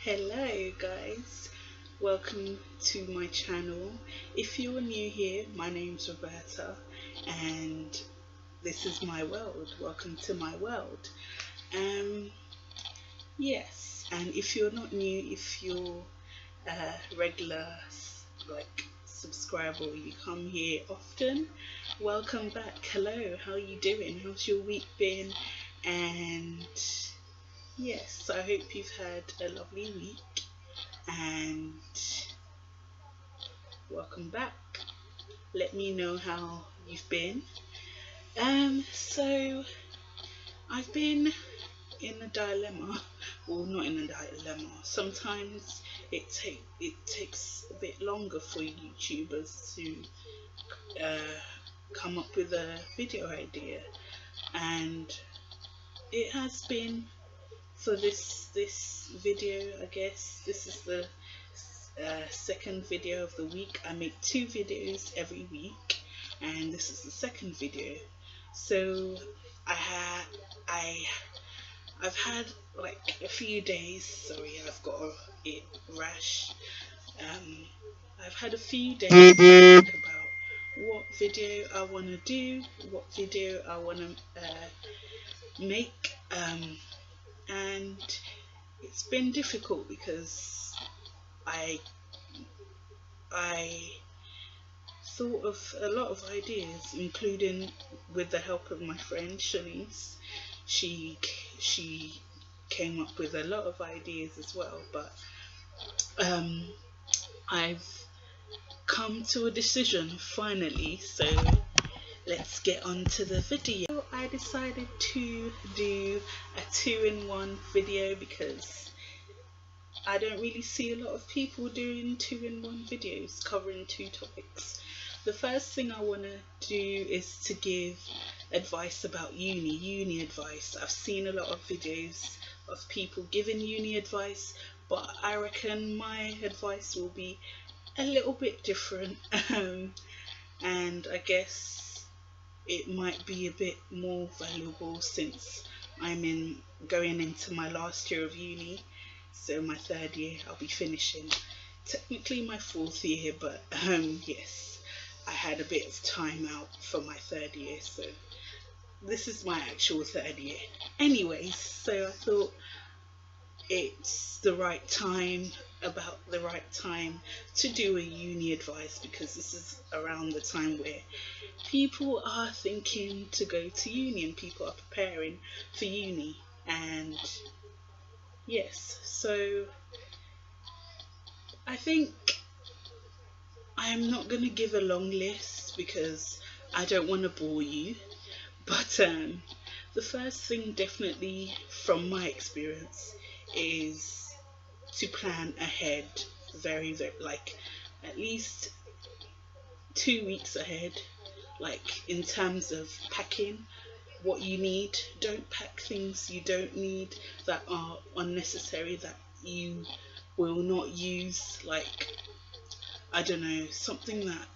Hello guys, welcome to my channel. If you're new here, my name's Roberta and this is my world. Welcome to my world. Um yes, and if you're not new, if you're a regular subscriber or you come here often, welcome back. Hello, how are you doing? How's your week been? And yes, I hope you've had a lovely week and welcome back. Let me know how you've been. So I've been in a dilemma. Well, not in a dilemma. Sometimes it takes a bit longer for YouTubers to come up with a video idea, and it has been for this video. I guess this is the second video of the week. I make 2 videos every week and this is the second video. So I've had like a few days, sorry, I've got a rash. I've had a few days to think about what video I want to do, what video I want to make, and it's been difficult because I thought of a lot of ideas, including with the help of my friend Shanice. She came up with a lot of ideas as well, but I've come to a decision finally, so let's get on to the video. I decided to do a 2-in-1 video because I don't really see a lot of people doing 2-in-1 videos covering 2 topics. The first thing I want to do is to give advice about uni advice. I've seen a lot of videos of people giving uni advice, but I reckon my advice will be a little bit different, and I guess it might be a bit more valuable since I'm going into my last year of uni. So my 3rd year, I'll be finishing. Technically my 4th year, but yes, I had a bit of time out for my 3rd year, so this is my actual 3rd year. Anyways, so I thought it's about the right time to do a uni advice, because this is around the time where people are thinking to go to uni and people are preparing for uni. And yes, so I think I'm not going to give a long list because I don't want to bore you, but the first thing, definitely from my experience, is to plan ahead, very like at least 2 weeks ahead, like in terms of packing what you need. Don't pack things you don't need, that are unnecessary, that you will not use. Like, I don't know, something that,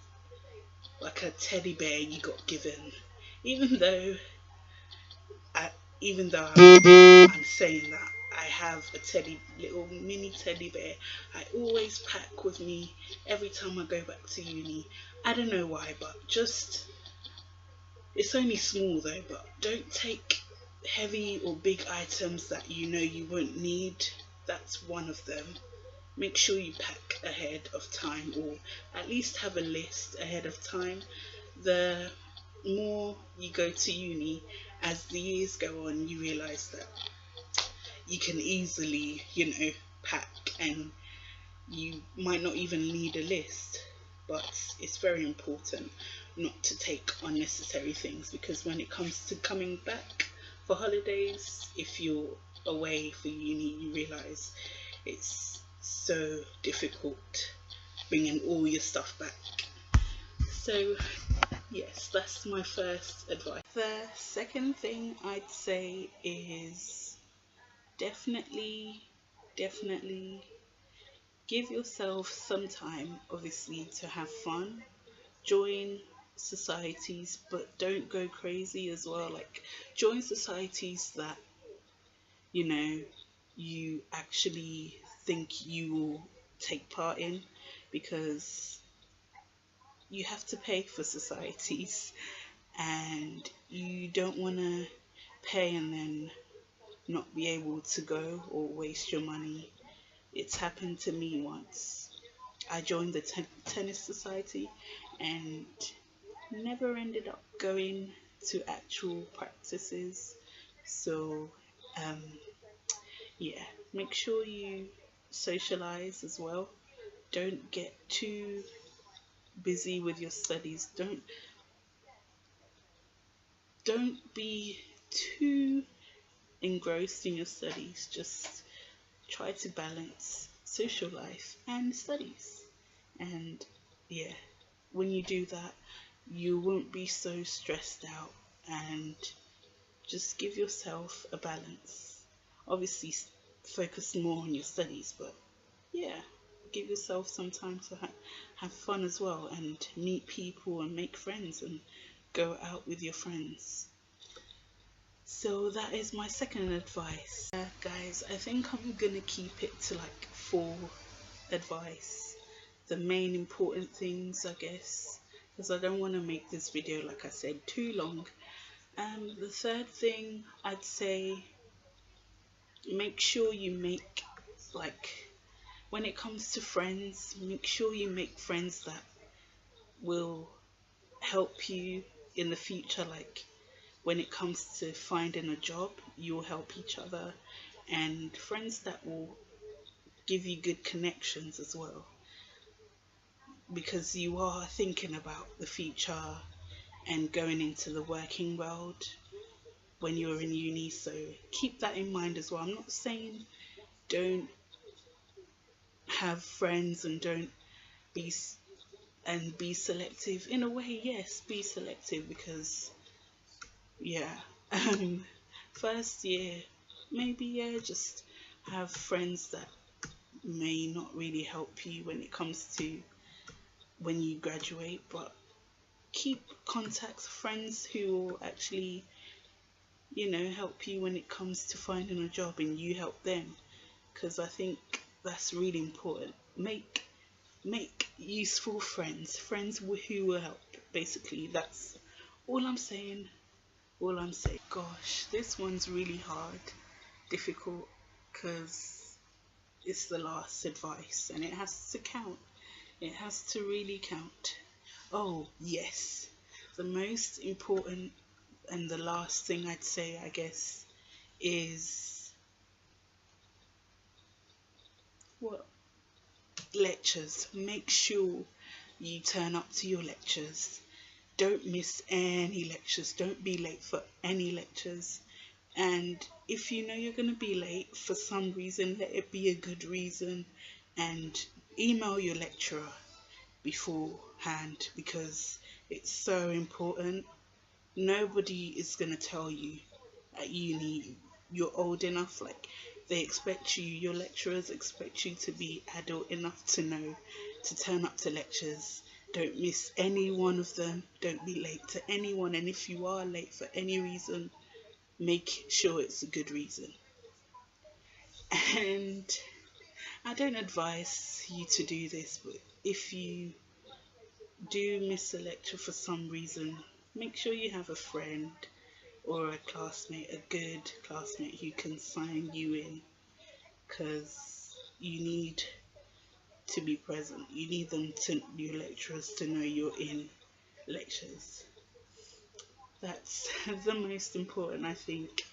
like a teddy bear you got given, even though I'm saying that I have a little mini teddy bear, I always pack with me every time I go back to uni. I don't know why, but just, it's only small though, but don't take heavy or big items that you know you won't need. That's one of them. Make sure you pack ahead of time, or at least have a list ahead of time. The more you go to uni, as the years go on, you realise that you can easily, pack, and you might not even need a list. But it's very important not to take unnecessary things, because when it comes to coming back for holidays, if you're away for uni, you realise it's so difficult bringing all your stuff back. So yes, that's my first advice. The second thing I'd say is definitely give yourself some time, obviously, to have fun. Join societies, but don't go crazy as well. Like, join societies that you actually think you will take part in, because you have to pay for societies, and you don't want to pay and then not be able to go or waste your money. It's happened to me once. I joined the tennis society and never ended up going to actual practices. So um, yeah, make sure you socialize as well. Don't get too busy with your studies. Don't be too engrossed in your studies. Just try to balance social life and studies. And yeah, when you do that, you won't be so stressed out, and just give yourself a balance. Obviously, focus more on your studies, but yeah, give yourself some time to have fun as well, and meet people and make friends and go out with your friends. So that is my second advice. Guys, I think I'm gonna keep it to like 4 advice. The main important things, I guess, because I don't want to make this video, like I said, too long. The third thing I'd say, make sure you make, like, when it comes to friends, make sure you make friends that will help you in the future. Like, when it comes to finding a job, you'll help each other, and friends that will give you good connections as well, because you are thinking about the future and going into the working world when you're in uni. So keep that in mind as well. I'm not saying don't have friends and don't be be selective. In a way, yes, be selective, because yeah, first year, maybe, yeah, just have friends that may not really help you when it comes to when you graduate, but keep contacts, friends who will actually, you know, help you when it comes to finding a job, and you help them, because I think that's really important. Make useful friends, who will help. Basically, that's all I'm saying. Gosh, this one's really hard, difficult, because it's the last advice and it has to count. It has to really count. Oh yes, the most important and the last thing I'd say, I guess, is what? Lectures. Make sure you turn up to your lectures. Don't miss any lectures. Don't be late for any lectures. And if you know you're going to be late for some reason, let it be a good reason, and email your lecturer beforehand, because it's so important. Nobody is going to tell you at uni you're old enough. Like, they expect you, your lecturers expect you to be adult enough to know to turn up to lectures. Don't miss any one of them. Don't be late to anyone, and if you are late for any reason, make sure it's a good reason. And I don't advise you to do this, but if you do miss a lecture for some reason, make sure you have a friend or a classmate, a good classmate who can sign you in, because you need to be present. You need your lecturers to know you're in lectures. That's the most important, I think.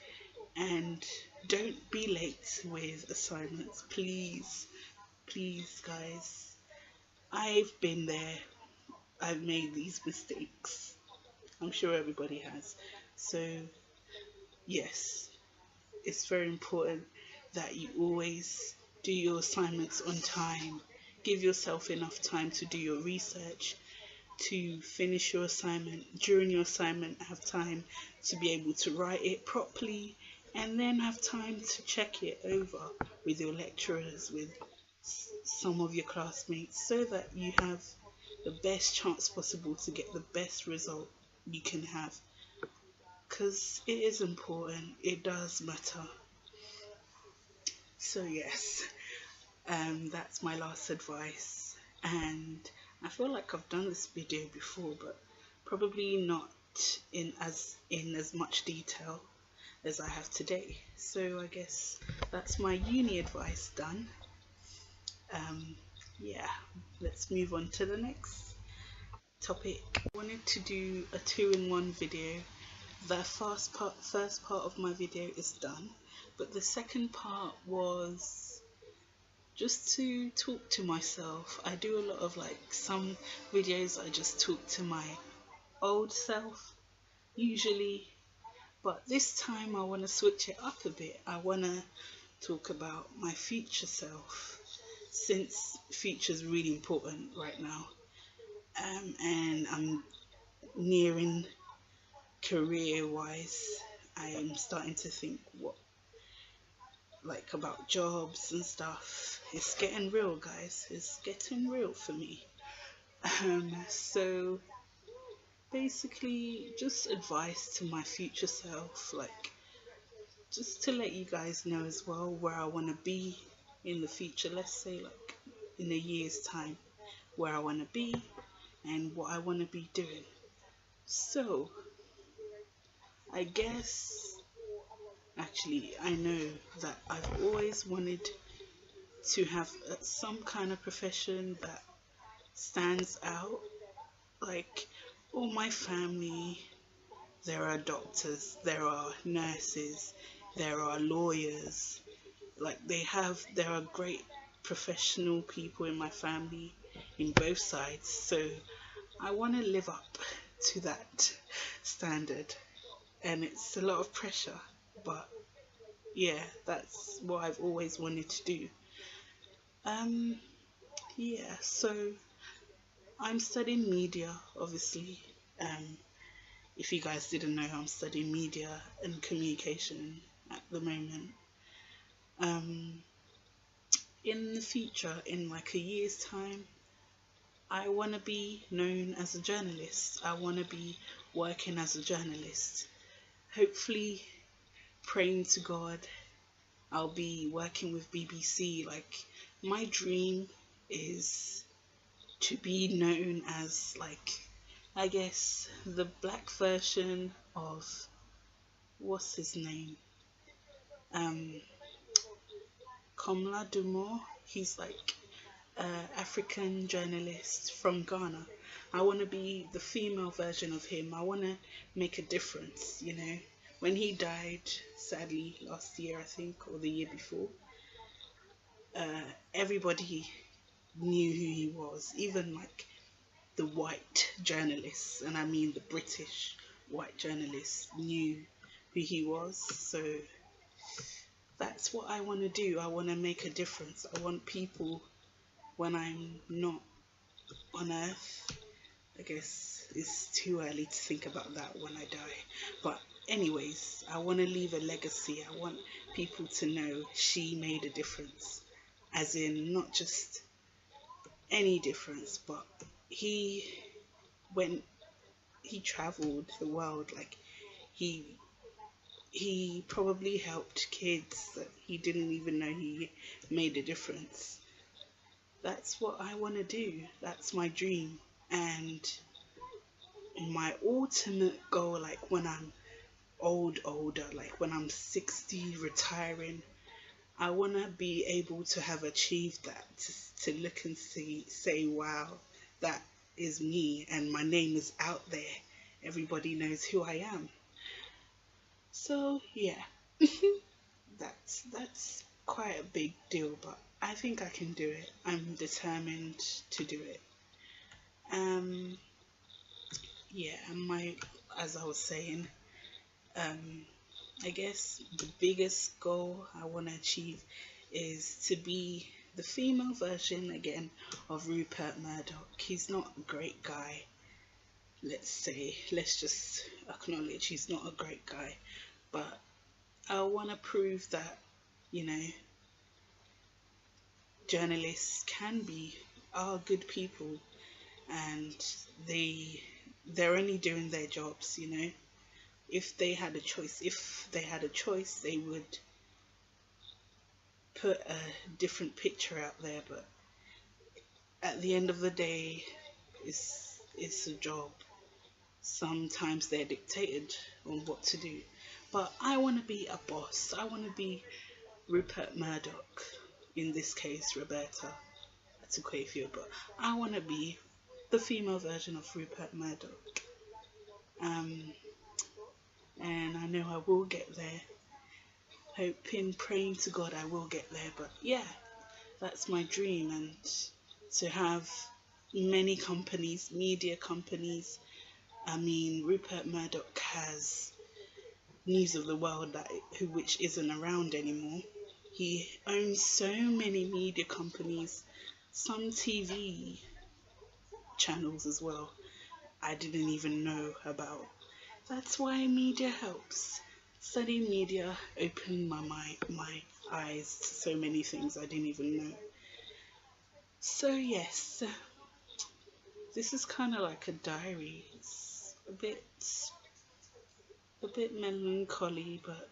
And don't be late with assignments, please. Please, guys. I've been there. I've made these mistakes. I'm sure everybody has. So yes, it's very important that you always do your assignments on time. Give yourself enough time to do your research, to finish your assignment. During your assignment, have time to be able to write it properly, and then have time to check it over with your lecturers, with some of your classmates, so that you have the best chance possible to get the best result you can have. Because it is important, it does matter. So yes, That's my last advice. And I feel like I've done this video before, but probably not in as much detail as I have today. So I guess that's my uni advice done. Yeah, let's move on to the next topic. I wanted to do a two-in-one video. The first part of my video is done, but the second part was just to talk to myself. I do a lot of some videos I just talk to my old self usually, but this time I want to switch it up a bit. I want to talk about my future self, since future is really important right now, and I'm nearing career wise. I am starting to think about jobs and stuff. It's getting real, guys. It's getting real for me. So basically, just advice to my future self, just to let you guys know as well where I want to be in the future. Let's say in a year's time, where I want to be and what I want to be doing. So I guess, actually, I know that I've always wanted to have some kind of profession that stands out. Like all my family, there are doctors, there are nurses, there are lawyers. There are great professional people in my family in both sides. So I want to live up to that standard, and it's a lot of pressure, but yeah, that's what I've always wanted to do. Um, yeah, so I'm studying media, obviously. Um, if you guys didn't know, I'm studying media and communication at the moment. Um, in the future, in a year's time, I want to be known as a journalist. I want to be working as a journalist. Hopefully, praying to God, I'll be working with BBC. My dream is to be known as I guess the black version of, what's his name, Komla Dumo. He's African journalist from Ghana. I want to be the female version of him. I want to make a difference, When he died, sadly, last year, I think, or the year before, everybody knew who he was, even the white journalists, and I mean the British white journalists knew who he was. So that's what I want to do. I want to make a difference. I want people, when I'm not on earth, I guess it's too early to think about that when I die, but anyways, I want to leave a legacy. I want people to know she made a difference, as in not just any difference, but when he traveled the world, he probably helped kids that he didn't even know he made a difference. That's what I want to do. That's my dream. And my ultimate goal, when I'm older, when I'm 60, retiring, I want to be able to have achieved that, to look and say, wow, that is me, and my name is out there. Everybody knows who I am. So yeah, that's quite a big deal, but I think I can do it. I'm determined to do it. Yeah, and as I was saying, I guess the biggest goal I want to achieve is to be the female version again of Rupert Murdoch. He's not a great guy. Let's just acknowledge he's not a great guy, but I want to prove that, journalists are good people, and they're only doing their jobs. If they had a choice, they would put a different picture out there, but at the end of the day, it's a job. Sometimes they're dictated on what to do, but I want to be a boss. I want to be Rupert Murdoch, in this case Roberta Atuquafio, but I want to be the female version of Rupert Murdoch. And I know I will get there. Hoping, praying to God I will get there. But yeah, that's my dream, and to have many companies, media companies. I mean, Rupert Murdoch has News of the World, which isn't around anymore. He owns so many media companies, some TV channels as well, I didn't even know about. That's why media helps. Studying media opened my eyes to so many things I didn't even know. So yes, this is kind of like a diary. It's a bit melancholy, but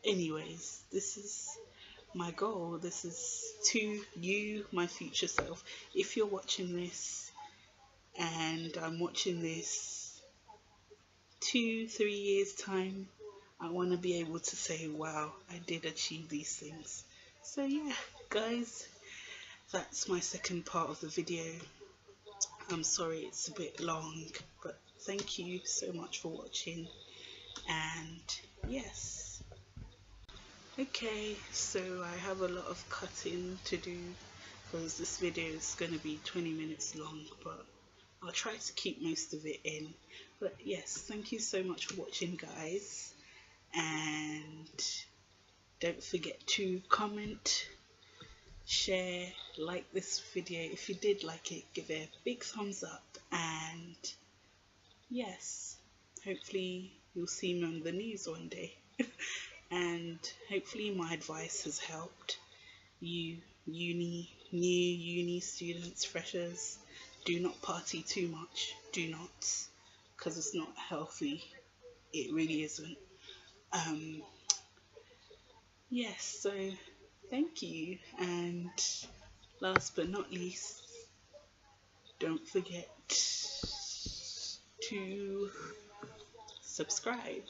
anyways, this is my goal. This is to you, my future self. If you're watching this and I'm watching this 2-3 years time, I want to be able to say, wow, I did achieve these things. So yeah, guys, that's my second part of the video. I'm sorry it's a bit long, but thank you so much for watching. And yes, okay, so I have a lot of cutting to do because this video is going to be 20 minutes long, but I'll try to keep most of it in. But yes, thank you so much for watching, guys, and don't forget to comment, share, like this video. If you did like it, give it a big thumbs up, and yes, hopefully you'll see me on the news one day. And hopefully my advice has helped you new uni students, freshers. Do not party too much, do not, because it's not healthy. It really isn't. Yes, so thank you, and last but not least, don't forget to subscribe.